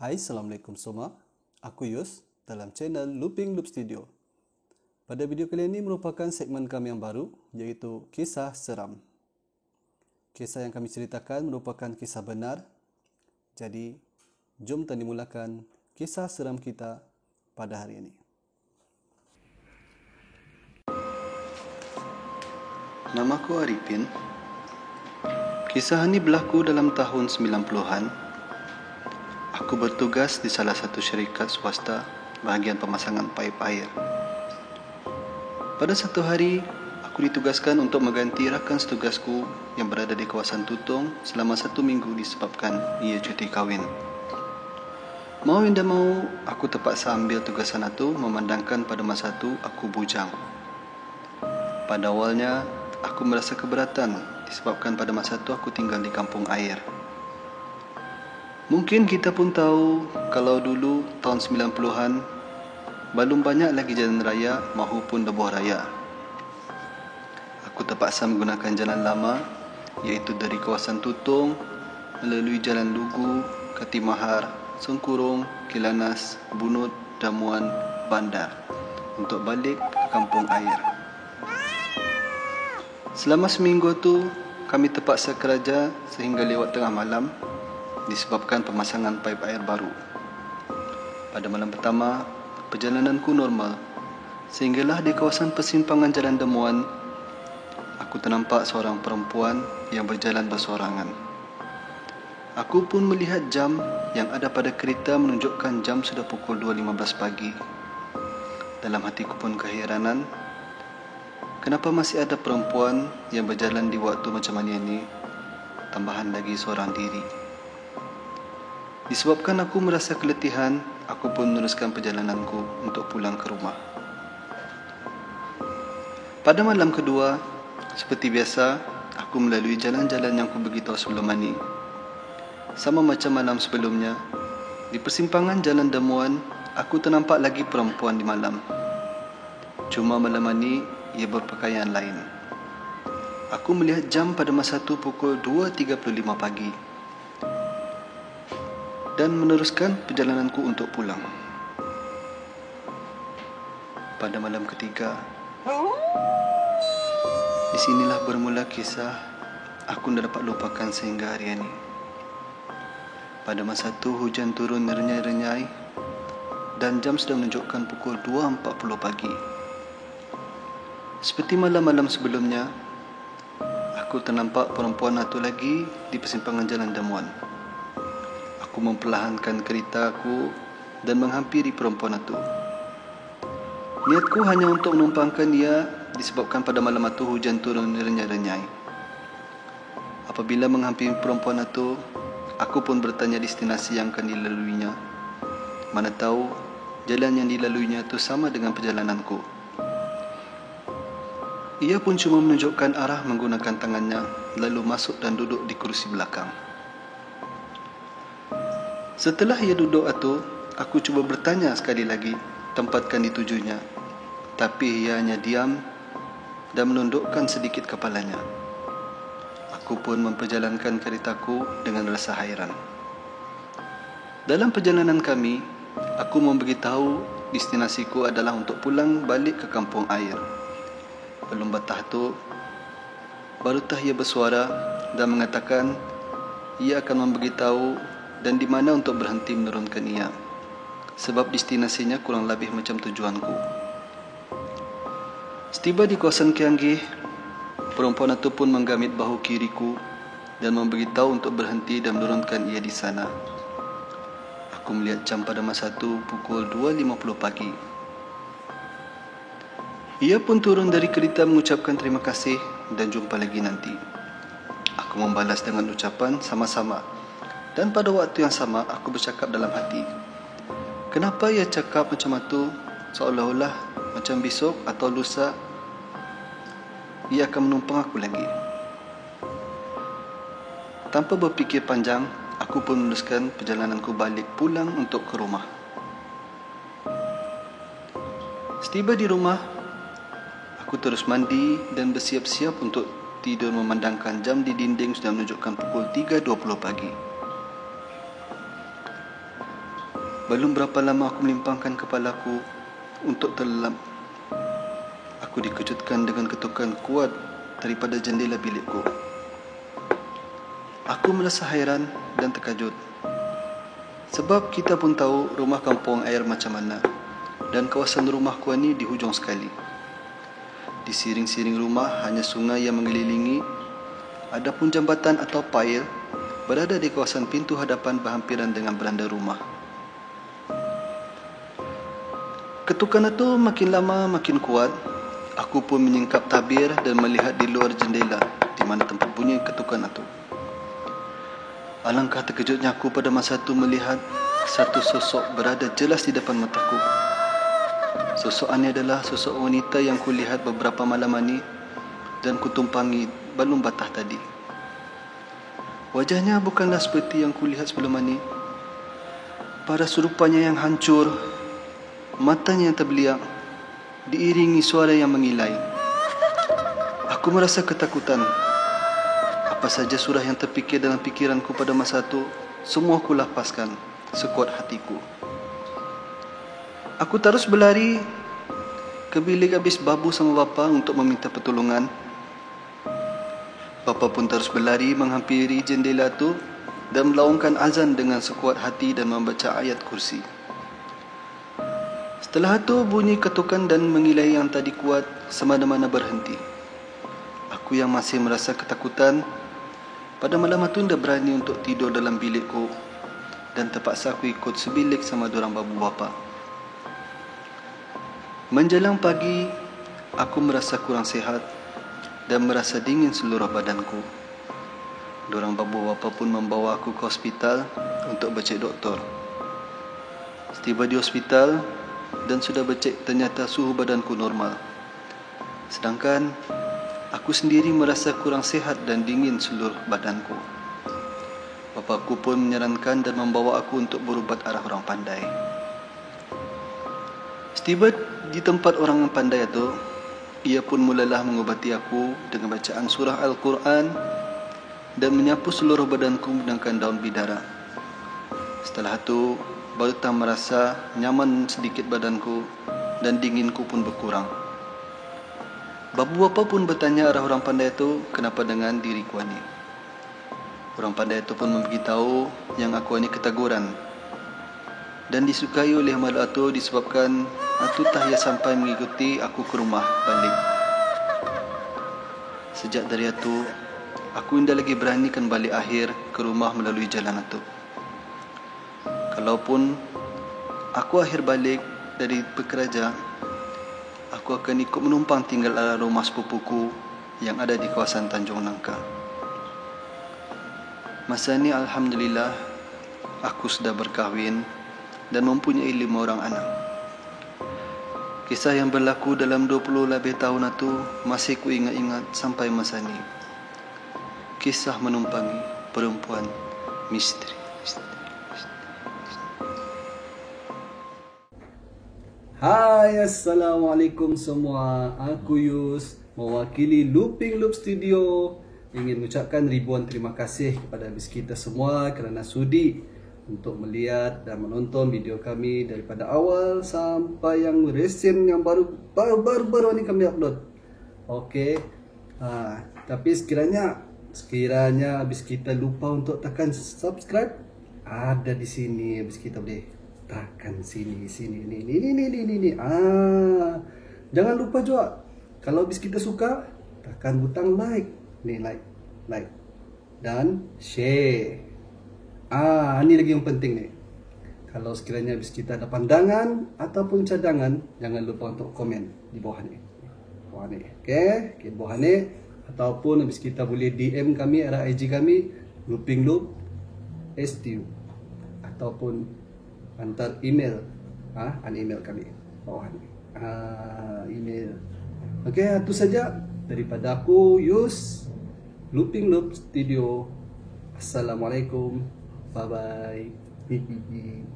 Hai, Assalamualaikum semua. Aku Yus dalam channel Looping Loop Studio. Pada video kali ini merupakan segmen kami yang baru, iaitu Kisah Seram. Kisah yang kami ceritakan merupakan kisah benar. Jadi, jom kita dimulakan kisah seram kita pada hari ini. Namaku Arifin. Kisah ini berlaku dalam tahun 90-an. Aku bertugas di salah satu syarikat swasta bahagian pemasangan paip air. Pada satu hari, aku ditugaskan untuk mengganti rakan setugasku yang berada di kawasan Tutong selama 1 minggu disebabkan ia cuti kahwin. Mau tidak mau, aku terpaksa ambil tugasan itu memandangkan pada masa itu aku bujang. Pada awalnya, aku merasa keberatan disebabkan pada masa itu aku tinggal di kampung air. Mungkin kita pun tahu kalau dulu tahun 90-an belum banyak lagi jalan raya maupun lebuh raya. Aku terpaksa menggunakan jalan lama, iaitu dari kawasan Tutong melalui jalan Lugu, Katimahar, Sengkurung, Kilanas, Bunut, Damuan, Bandar untuk balik ke kampung air. Selama seminggu tu kami terpaksa kerja sehingga lewat tengah malam disebabkan pemasangan paip air baru. Pada malam pertama, perjalananku normal, sehinggalah di kawasan persimpangan Jalan Demuan, aku ternampak seorang perempuan yang berjalan bersorangan. Aku pun melihat jam yang ada pada kereta menunjukkan jam sudah pukul 2.15 pagi. Dalam hatiku pun keheranan, kenapa masih ada perempuan yang berjalan di waktu macam ini, tambahan lagi seorang diri. Disebabkan aku merasa keletihan, aku pun meneruskan perjalananku untuk pulang ke rumah. Pada malam kedua, seperti biasa, aku melalui jalan-jalan yang aku beritahu sebelum ini. Sama macam malam sebelumnya, di persimpangan Jalan Demuan, aku ternampak lagi perempuan di malam. Cuma malam ini, ia berpakaian lain. Aku melihat jam pada masa itu pukul 2.35 pagi. Dan meneruskan perjalananku untuk pulang. Pada malam ketiga, di sinilah bermula kisah aku tidak dapat lupakan sehingga hari ini. Pada masa itu hujan turun renyai-renyai dan jam sudah menunjukkan pukul 2.40 pagi. Seperti malam-malam sebelumnya, aku ternampak perempuan itu lagi di persimpangan Jalan Demuan. Aku memperlahankan kereta aku dan menghampiri perempuan itu. Niatku hanya untuk menumpangkan dia disebabkan pada malam itu hujan turun renyai-renyai. Apabila menghampiri perempuan itu, aku pun bertanya destinasi yang akan dilaluinya. Mana tahu jalan yang dilaluinya itu sama dengan perjalananku. Ia pun cuma menunjukkan arah menggunakan tangannya, lalu masuk dan duduk di kursi belakang. Setelah ia duduk itu, aku cuba bertanya sekali lagi tempatkan ditujunya, tapi ia hanya diam dan menundukkan sedikit kepalanya. Aku pun memperjalankan keretaku dengan rasa hairan. Dalam perjalanan kami, aku memberitahu destinasiku adalah untuk pulang balik ke kampung air. Belum batah tu, barutah ia bersuara dan mengatakan ia akan memberitahu dan di mana untuk berhenti menurunkan ia, sebab destinasinya kurang lebih macam tujuanku. Setiba di kawasan Kianggih, perempuan itu pun menggamit bahu kiriku dan memberitahu untuk berhenti dan menurunkan ia di sana. Aku melihat jam pada masa itu pukul 2.50 pagi. Ia pun turun dari kereta mengucapkan terima kasih dan jumpa lagi nanti. Aku membalas dengan ucapan sama-sama. Dan pada waktu yang sama, aku bercakap dalam hati, kenapa ia cakap macam itu, seolah-olah macam besok atau lusa ia akan menumpang aku lagi. Tanpa berfikir panjang, aku pun meneruskan perjalananku balik pulang untuk ke rumah. Setiba di rumah, aku terus mandi dan bersiap-siap untuk tidur memandangkan jam di dinding sudah menunjukkan pukul 3.20 pagi. Belum berapa lama aku melimpangkan kepalaku untuk terlelap, aku dikejutkan dengan ketukan kuat daripada jendela bilikku. Aku merasa hairan dan terkejut, sebab kita pun tahu rumah kampung air macam mana, dan kawasan rumahku ini di hujung sekali. Di siring-siring rumah hanya sungai yang mengelilingi, adapun jambatan atau pail berada di kawasan pintu hadapan berhampiran dengan beranda rumah. Ketukan itu makin lama makin kuat. Aku pun menyingkap tabir dan melihat di luar jendela di mana tempat bunyi ketukan itu. Alangkah terkejutnya aku pada masa itu melihat satu sosok berada jelas di depan mataku. Sosok ini adalah sosok wanita yang kulihat beberapa malam ini dan kutumpangi balung batah tadi. Wajahnya bukanlah seperti yang kulihat sebelum ini. Paras rupanya yang hancur, matanya yang terbeliak, diiringi suara yang mengilai. Aku merasa ketakutan. Apa saja surah yang terfikir dalam pikiranku pada masa itu, semua aku lapaskan sekuat hatiku. Aku terus berlari ke bilik habis babu sama bapa untuk meminta pertolongan. Bapa pun terus berlari menghampiri jendela itu dan melaungkan azan dengan sekuat hati dan membaca ayat kursi. Setelah itu bunyi ketukan dan mengilai yang tadi kuat semana-mana berhenti. Aku yang masih merasa ketakutan pada malam itu tidak berani untuk tidur dalam bilikku dan terpaksa aku ikut sebilik sama dorang babu bapa. Menjelang pagi, aku merasa kurang sihat dan merasa dingin seluruh badanku. Dorang babu bapa pun membawa aku ke hospital untuk becek doktor. Setiba di hospital dan sudah becek, ternyata suhu badanku normal. Sedangkan aku sendiri merasa kurang sihat dan dingin seluruh badanku. Bapakku pun menyarankan dan membawa aku untuk berubat arah orang pandai. Setiba di tempat orang pandai itu, ia pun mulalah mengubati aku dengan bacaan surah Al-Quran dan menyapu seluruh badanku menggunakan daun bidara. Setelah itu, baru tak merasa nyaman sedikit badanku dan dinginku pun berkurang. Babu bapa pun bertanya arah orang pandai itu kenapa dengan diriku ini. Orang pandai itu pun memberitahu yang aku ini ketaguran dan disukai oleh makhluk itu disebabkan aku tak sampai mengikuti aku ke rumah balik. Sejak dari itu, aku tidak lagi beranikan balik akhir ke rumah melalui jalan itu. Kalaupun aku akhir balik dari pekerja, aku akan ikut menumpang tinggal arah rumah sepupuku yang ada di kawasan Tanjung Nangka. Masa ini Alhamdulillah, aku sudah berkahwin dan mempunyai 5 orang anak. Kisah yang berlaku dalam 20 lebih tahun itu masih ku ingat-ingat sampai masa ini. Kisah menumpangi perempuan misteri. Hai, Assalamualaikum semua. Aku Yus, mewakili Looping Loop Studio, ingin mengucapkan ribuan terima kasih kepada habis kita semua kerana sudi untuk melihat dan menonton video kami daripada awal sampai yang recent yang baru ni kami upload. Okey. Tapi sekiranya habis kita lupa untuk tekan subscribe, ada di sini habis kita boleh tekan sini ni. Jangan lupa juga kalau habis kita suka, tekan butang like. Ni like dan share. Ini lagi yang penting ni. Kalau sekiranya habis kita ada pandangan ataupun cadangan, jangan lupa untuk komen di bawah ni. Okey, di bawah ni, ataupun habis kita boleh DM kami arah IG kami Looping Loop STU, ataupun hantar email, email kami bawah ni. Email. Okey, itu saja daripada aku Yus, Looping Loop Studio. Assalamualaikum. Bye bye.